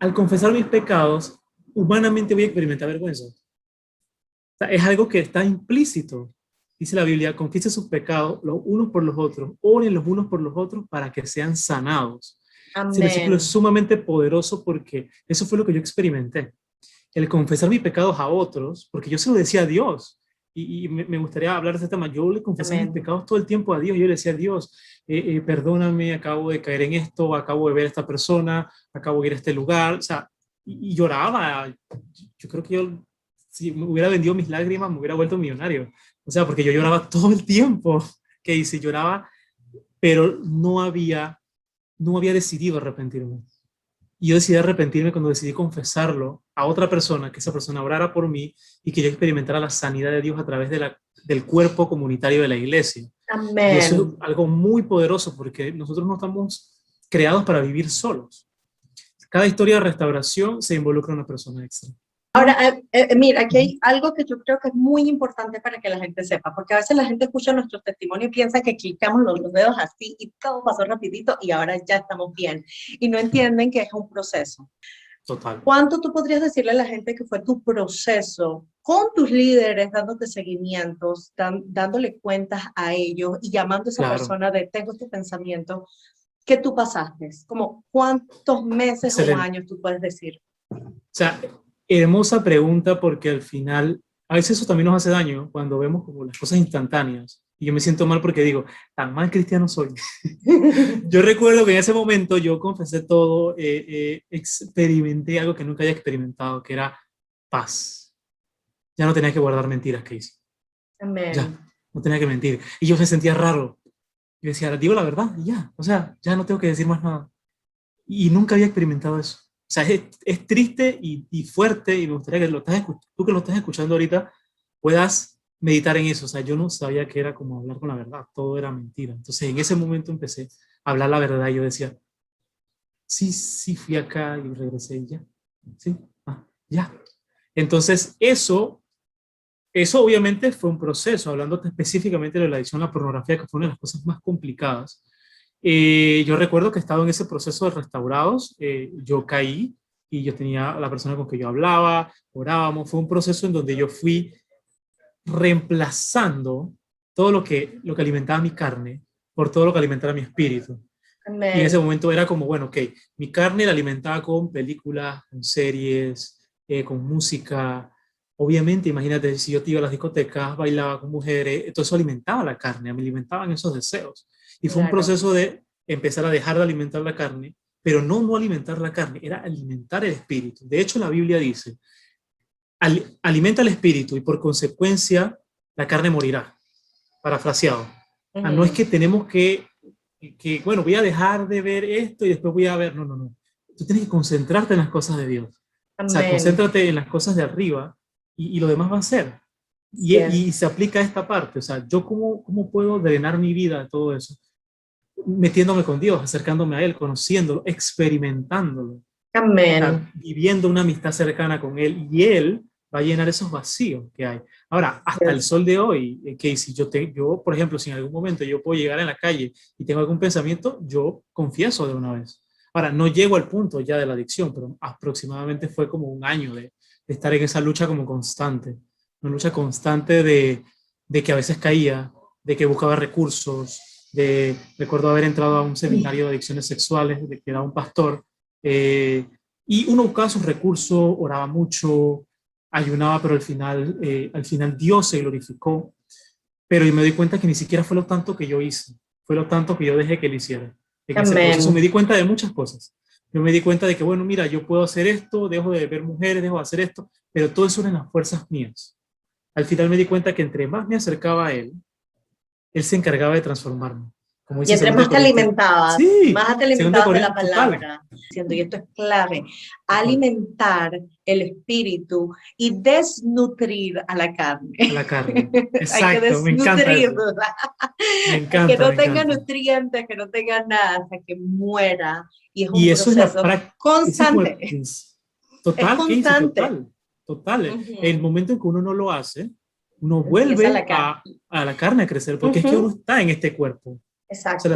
Al confesar mis pecados, humanamente voy a experimentar vergüenza. O sea, es algo que está implícito. Dice la Biblia, confiesen sus pecados los unos por los otros, oren los unos por los otros para que sean sanados. Ese versículo es Amén. sumamente poderoso porque eso fue lo que yo experimenté. El confesar mis pecados a otros, porque yo se lo decía a Dios. Y me gustaría hablar de este tema. Yo le confesaba mis Amén. pecados todo el tiempo a Dios. Yo le decía a Dios, perdóname, acabo de caer en esto, acabo de ver a esta persona, acabo de ir a este lugar. O sea, y lloraba. Yo creo que yo, si me hubiera vendido mis lágrimas, me hubiera vuelto millonario. O sea, porque yo lloraba todo el tiempo. Que hice, lloraba, pero no había decidido arrepentirme. Y yo decidí arrepentirme cuando decidí confesarlo a otra persona, que esa persona orara por mí y que yo experimentara la sanidad de Dios a través del cuerpo comunitario de la iglesia. Y eso Amén. es algo muy poderoso porque nosotros no estamos creados para vivir solos. Cada historia de restauración se involucra una persona extra. Ahora, mira, aquí hay algo que yo creo que es muy importante para que la gente sepa, porque a veces la gente escucha nuestro testimonio y piensa que clicamos los dedos así y todo pasó rapidito y ahora ya estamos bien. Y no entienden que es un proceso. Total. ¿Cuánto tú podrías decirle a la gente que fue tu proceso con tus líderes, dándote seguimientos, dándole cuentas a ellos y llamando a esa Claro. persona de tengo este pensamiento que tú pasaste? Como cuántos meses o Excelente. años tú puedes decir. O sea, hermosa pregunta porque al final, a veces eso también nos hace daño cuando vemos como las cosas instantáneas. Y yo me siento mal porque digo, tan mal cristiano soy. Yo recuerdo que en ese momento yo confesé todo, experimenté algo que nunca había experimentado, que era paz. Ya no tenía que guardar mentiras, Casey. Ya, Amén. no tenía que mentir. Y yo me sentía raro. Yo decía, digo la verdad y ya. O sea, ya no tengo que decir más nada. Y nunca había experimentado eso. sea, es triste y fuerte, y me gustaría que tú que lo estás escuchando ahorita puedas meditar en eso. O sea, yo no sabía que era como hablar con la verdad, todo era mentira. Entonces, en ese momento empecé a hablar la verdad y yo decía, sí, sí, fui acá y regresé y ya. Sí, ya. Entonces, eso obviamente fue un proceso, hablando específicamente de la adicción a la pornografía, que fue una de las cosas más complicadas. Yo recuerdo que estaba en ese proceso de restaurados, yo caí y yo tenía a la persona con que yo hablaba, orábamos, fue un proceso en donde yo fui reemplazando todo lo que alimentaba mi carne por todo lo que alimentaba mi espíritu. Y en ese Amén. momento era como, bueno, ok, mi carne la alimentaba con películas, con series, con música. Obviamente, imagínate, si yo te iba a las discotecas, bailaba con mujeres, todo eso alimentaba la carne, me alimentaban esos deseos. Y fue un Claro. proceso de empezar a dejar de alimentar la carne, pero no alimentar la carne, era alimentar el espíritu. De hecho, la Biblia dice, alimenta el espíritu y por consecuencia la carne morirá, parafraseado. No es Ujú. que tenemos que, bueno, voy a dejar de ver esto y después voy a ver, no, no, no. Tú tienes que concentrarte en las cosas de Dios. O sea, Amén. concéntrate en las cosas de arriba y lo demás va a ser. Así Y es. se aplica a esta parte, o sea, yo cómo puedo drenar mi vida de todo eso, metiéndome con Dios, acercándome a Él, conociéndolo, experimentándolo, o sea, Amén. viviendo una amistad cercana con Él y Él va a llenar esos vacíos que hay. Ahora, Así hasta el es. sol de hoy, Casey, yo, por ejemplo, si en algún momento yo puedo llegar en la calle y tengo algún pensamiento, yo confieso de una vez. Ahora, no llego al punto ya de la adicción, pero aproximadamente fue como un año de estar en esa lucha como constante, una lucha constante de que a veces caía, de que buscaba recursos, recuerdo haber entrado a un seminario de adicciones sexuales, de que era un pastor, eh, y uno buscaba sus recursos, oraba mucho, ayunaba, pero al final Dios se glorificó. Pero yo me di cuenta que ni siquiera fue lo tanto que yo hice, fue lo tanto que yo dejé que él hiciera. En ese proceso me Amén. di cuenta de muchas cosas. Yo me di cuenta de que, bueno, mira, yo puedo hacer esto, dejo de ver mujeres, dejo de hacer esto, pero todo eso eran las fuerzas mías. Al final me di cuenta que entre más me acercaba a él se encargaba de transformarme. Como Y dice entre 2 más te Corintios. alimentabas, Sí, más te 2 alimentabas de la Corintios, total, palabra. Y esto es clave, total, alimentar el espíritu y desnutrir a la carne. a la carne. Hay que Exacto, me encanta eso. desnutrirla, Me a que encanta, me no tenga encanta. nutrientes, que no tenga nada, hasta que muera. Y es un Y eso es la proceso práctica, ese es como el constante, es total, Casey, constante. total, total. El Ujú. momento en que uno no lo hace, uno Empieza vuelve la carne. a la carne a crecer, porque es que uno Ujú. está en este cuerpo. O sea, Exacto,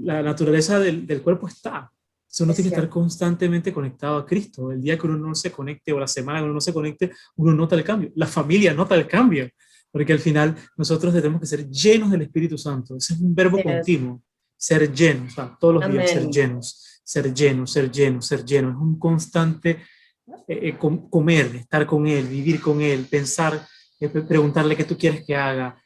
la naturaleza del cuerpo está. O sea, uno es tiene que estar cierto. constantemente conectado a Cristo. El día que uno no se conecte o la semana que uno no se conecte, uno nota el cambio. La familia nota el cambio. Porque al final nosotros tenemos que ser llenos del Espíritu Santo. Ese es un verbo Así es. continuo. Ser llenos, o sea, todos los días ser Amén. llenos, ser llenos, ser llenos, ser llenos. Es un constante comer, estar con Él, vivir con Él, pensar, preguntarle qué tú quieres que haga.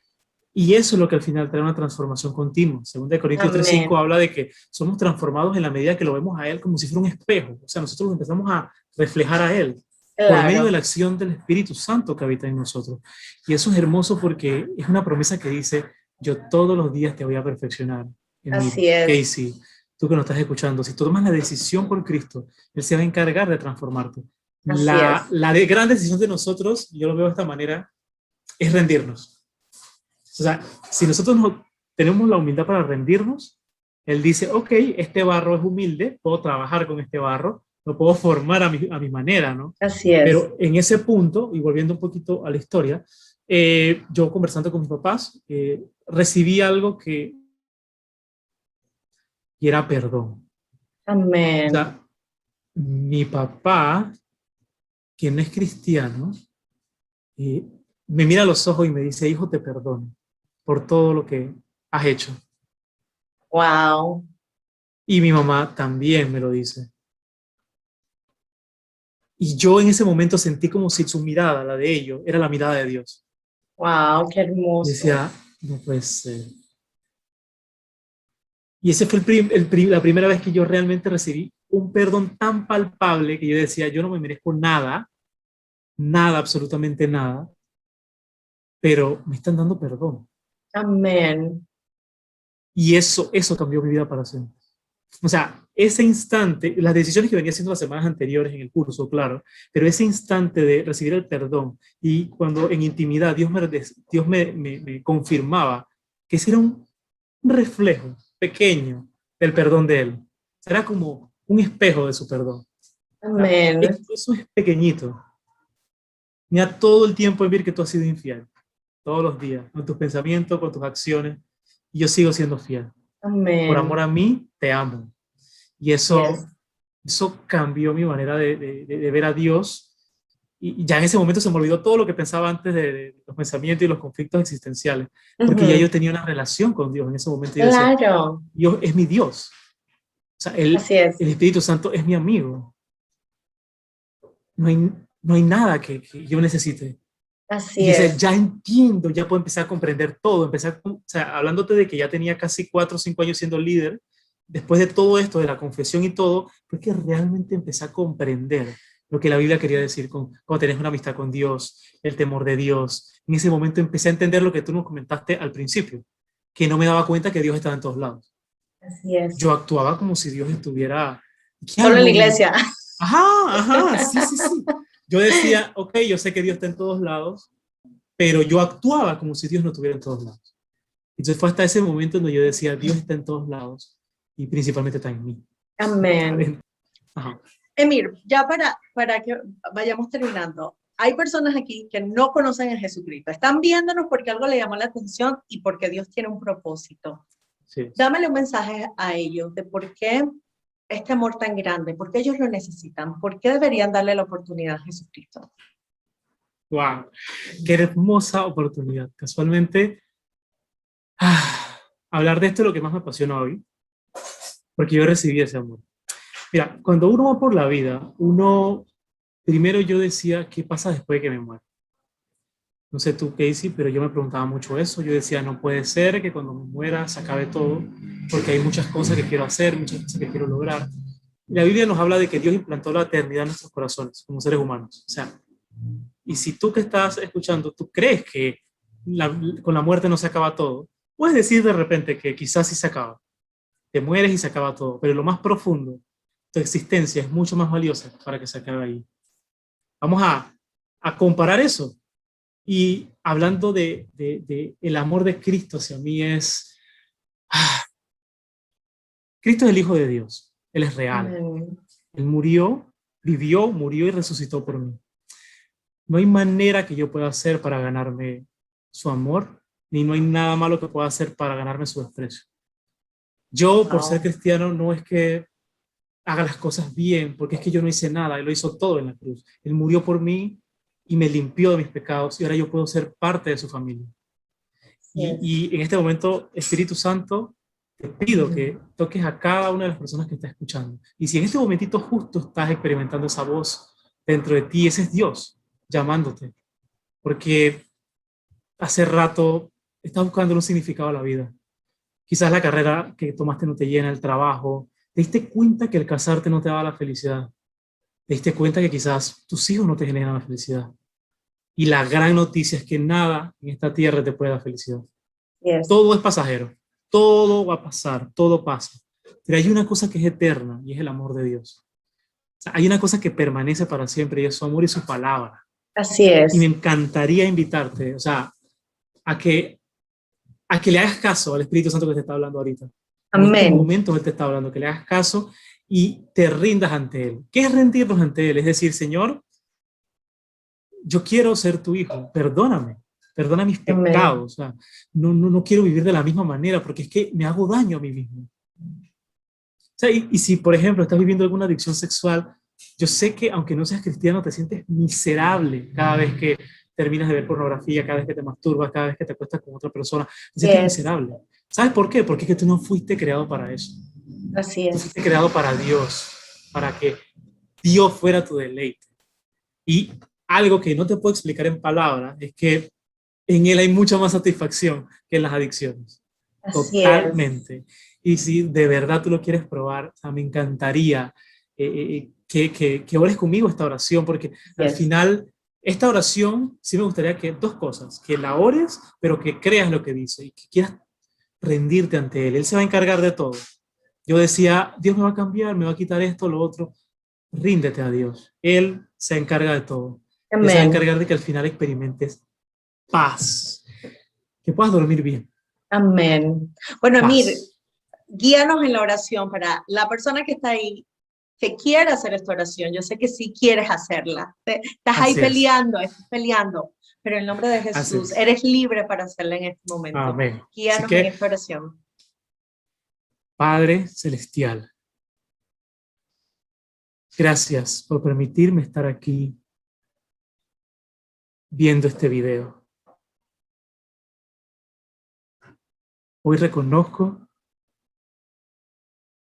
Y eso es lo que al final trae una transformación continua. Según de Corintios 3:5 Amén. habla de que somos transformados en la medida que lo vemos a Él como si fuera un espejo. O sea, nosotros empezamos a reflejar a Él por medio de Claro, la acción del Espíritu Santo que habita en nosotros. Y eso es hermoso porque es una promesa que dice, yo todos los días te voy a perfeccionar en mí. así es. Casey, tú que nos estás escuchando, si tú tomas la decisión por Cristo, Él se va a encargar de transformarte. Así es. La gran decisión de nosotros, yo lo veo de esta manera, es rendirnos. O sea, si nosotros no tenemos la humildad para rendirnos, Él dice, ok, este barro es humilde, puedo trabajar con este barro, lo puedo formar a mi manera, ¿no? Así es. Pero en ese punto, y volviendo un poquito a la historia, yo conversando con mis papás, recibí algo que y era perdón. O Amén. sea, mi papá, quien no es cristiano, eh, me mira a los ojos y me dice, hijo, te perdono por todo lo que has hecho. Wow. Y mi mamá también me lo dice. Y yo en ese momento sentí como si su mirada, la de ellos, era la mirada de Dios. Wow, qué Y hermoso. decía, no puede ser. Y ese fue la primera vez que yo realmente recibí un perdón tan palpable que yo decía, yo no me merezco nada, nada, absolutamente nada, pero me están dando perdón. Amén. Y eso cambió mi vida para siempre. O sea, ese instante, las decisiones que venía haciendo las semanas anteriores en el curso, claro, pero ese instante de recibir el perdón y cuando en intimidad Dios me confirmaba que ese era un reflejo pequeño del perdón de Él. Era como un espejo de su perdón. O sea, Amén. eso es pequeñito. Mira todo el tiempo en ver que tú has sido infiel. Todos los días, con tus pensamientos, con tus acciones. Y yo sigo siendo fiel. Por amor Amén. a mí, te amo. Y Yes. eso cambió mi manera de ver a Dios. Y ya en ese momento se me olvidó todo lo que pensaba antes de los pensamientos y los conflictos existenciales. Porque ya Ujú. yo tenía una relación con Dios. En ese momento yo decía, Claro, Dios es mi Dios. O sea, así es, el Espíritu Santo es mi amigo. No hay, no hay nada que yo necesite. Y así yo decía, es. ya entiendo, ya puedo empezar a comprender todo. O sea, hablándote de que ya tenía casi 4 o 5 años siendo líder, después de todo esto, de la confesión y todo, fue que realmente empecé a comprender lo que la Biblia quería decir cuando tenés una amistad con Dios, el temor de Dios. En ese momento empecé a entender lo que tú nos comentaste al principio, que no me daba cuenta que Dios estaba en todos lados. Así es. Yo actuaba como si Dios estuviera, ¿qué Solo en la hago? iglesia. Ajá, ajá, sí, sí, sí. Yo decía, ok, yo sé que Dios está en todos lados, pero yo actuaba como si Dios no estuviera en todos lados. Entonces fue hasta ese momento donde yo decía, Dios está en todos lados y principalmente está en mí. Está Amén. adentro. Ajá. Emir, ya para que vayamos terminando, hay personas aquí que no conocen a Jesucristo. Están viéndonos porque algo le llamó la atención y porque Dios tiene un propósito. Sí. Dámele un mensaje a ellos de por qué este amor tan grande, por qué ellos lo necesitan, por qué deberían darle la oportunidad a Jesucristo. Wow, qué hermosa oportunidad. Casualmente, hablar de esto es lo que más me apasiona hoy, porque yo recibí ese amor. Mira, cuando uno va por la vida, primero yo decía, ¿qué pasa después de que me muera? No sé tú, Casey, pero yo me preguntaba mucho eso. Yo decía, no puede ser que cuando me muera se acabe todo, porque hay muchas cosas que quiero hacer, muchas cosas que quiero lograr. Y la Biblia nos habla de que Dios implantó la eternidad en nuestros corazones, como seres humanos. O sea, y si tú que estás escuchando, tú crees que con la muerte no se acaba todo, puedes decir de repente que quizás sí se acaba. Te mueres y se acaba todo, pero lo más profundo, tu existencia es mucho más valiosa para que se acabe ahí. Vamos a comparar eso. Y hablando de el amor de Cristo hacia mí ah, Cristo es el Hijo de Dios, Él es real, Amén. Él murió, vivió, murió y resucitó por mí. No hay manera que yo pueda hacer para ganarme su amor, ni no hay nada malo que pueda hacer para ganarme su desprecio. Yo, por ser Wow. cristiano, no es que haga las cosas bien, porque es que yo no hice nada, Él lo hizo todo en la cruz. Él murió por mí y me limpió de mis pecados y ahora yo puedo ser parte de su familia. Yes. Y en este momento, Espíritu Santo, te pido que toques a cada una de las personas que está escuchando. Y si en este momentito justo estás experimentando esa voz dentro de ti, ese es Dios llamándote, porque hace rato estás buscando un significado a la vida. Quizás la carrera que tomaste no te llena, el trabajo. Te diste cuenta que el casarte no te da la felicidad. Te diste cuenta que quizás tus hijos no te generan la felicidad. Y la gran noticia es que nada en esta tierra te puede dar felicidad. Yes. Todo es pasajero, todo va a pasar, todo pasa. Pero hay una cosa que es eterna y es el amor de Dios. O sea, hay una cosa que permanece para siempre y es su amor y su palabra. Así Y me es. encantaría invitarte, o sea, a que, a que le hagas caso al Espíritu Santo que te está hablando ahorita. En estos Amén. momentos Él te está hablando, que le hagas caso y te rindas ante Él. ¿Qué es rendirnos ante Él? Es decir, Señor, yo quiero ser tu hijo, perdóname, perdona mis Amén. pecados, o sea, no quiero vivir de la misma manera porque es que me hago daño a mí mismo. O sea, y si, por ejemplo, estás viviendo alguna adicción sexual, yo sé que aunque no seas cristiano, te sientes miserable cada vez que terminas de ver pornografía, cada vez que te masturbas, cada vez que te acuestas con otra persona, te sientes Yes. miserable. ¿Sabes por qué? Porque es que tú no fuiste creado para eso. Así Tú es. fuiste creado para Dios, para que Dios fuera tu deleite. Y algo que no te puedo explicar en palabras es que en Él hay mucha más satisfacción que en las adicciones. Así es. Totalmente. Y si de verdad tú lo quieres probar, o sea, me encantaría que ores conmigo esta oración, porque al Yes. final, esta oración sí me gustaría que dos cosas, que la ores, pero que creas lo que dice y que quieras rendirte ante Él. Él se va a encargar de todo. Yo decía, Dios me va a cambiar, me va a quitar esto, lo otro. Ríndete a Dios. Él se encarga de todo. Él se va a Amén. encargar de que al final experimentes paz, que puedas dormir bien. Amén. Bueno, Emir, Paz. guíanos en la oración para la persona que está ahí, que quiere hacer esta oración. Yo sé que sí quieres hacerla. Estás ahí Así es. estás peleando, pero en el nombre de Así Jesús, es. eres libre para hacerla en este momento. Amén. Así Guíanos en que, esta oración. Padre Celestial, gracias por permitirme estar aquí viendo este video. Hoy reconozco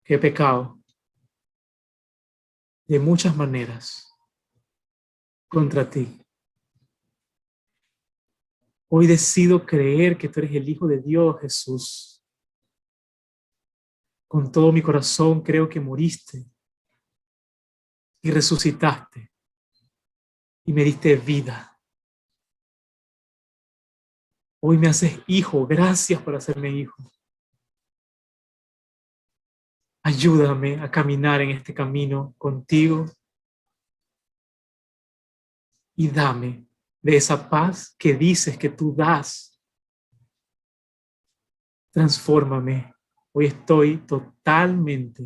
que he pecado de muchas maneras contra ti. Hoy decido creer que tú eres el Hijo de Dios, Jesús. Con todo mi corazón creo que moriste y resucitaste y me diste vida. Hoy me haces hijo. Gracias por hacerme hijo. Ayúdame a caminar en este camino contigo y dame de esa paz que dices que tú das. Transfórmame. Hoy estoy totalmente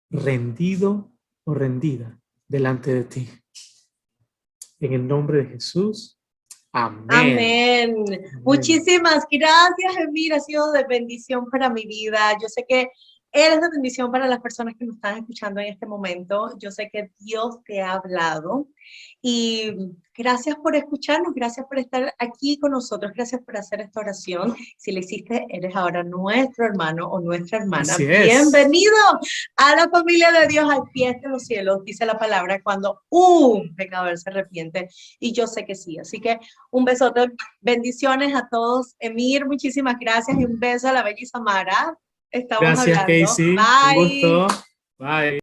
rendido o rendida delante de ti. En el nombre de Jesús. Amén. Amén. Amén. Muchísimas gracias, Emir. Ha sido de bendición para mi vida. Yo sé que eres de bendición para las personas que nos están escuchando en este momento. Yo sé que Dios te ha hablado. Y gracias por escucharnos, gracias por estar aquí con nosotros, gracias por hacer esta oración. Si la hiciste, eres ahora nuestro hermano o nuestra hermana. Así es. Bienvenido a la familia de Dios al pie de los cielos, dice la palabra, cuando un pecador se arrepiente. Y yo sé que sí. Así que un besote, bendiciones a todos. Emir, muchísimas gracias y un beso a la bella Isamara. Estamos Gracias, hablando. Casey. Un Bye. gusto. Bye.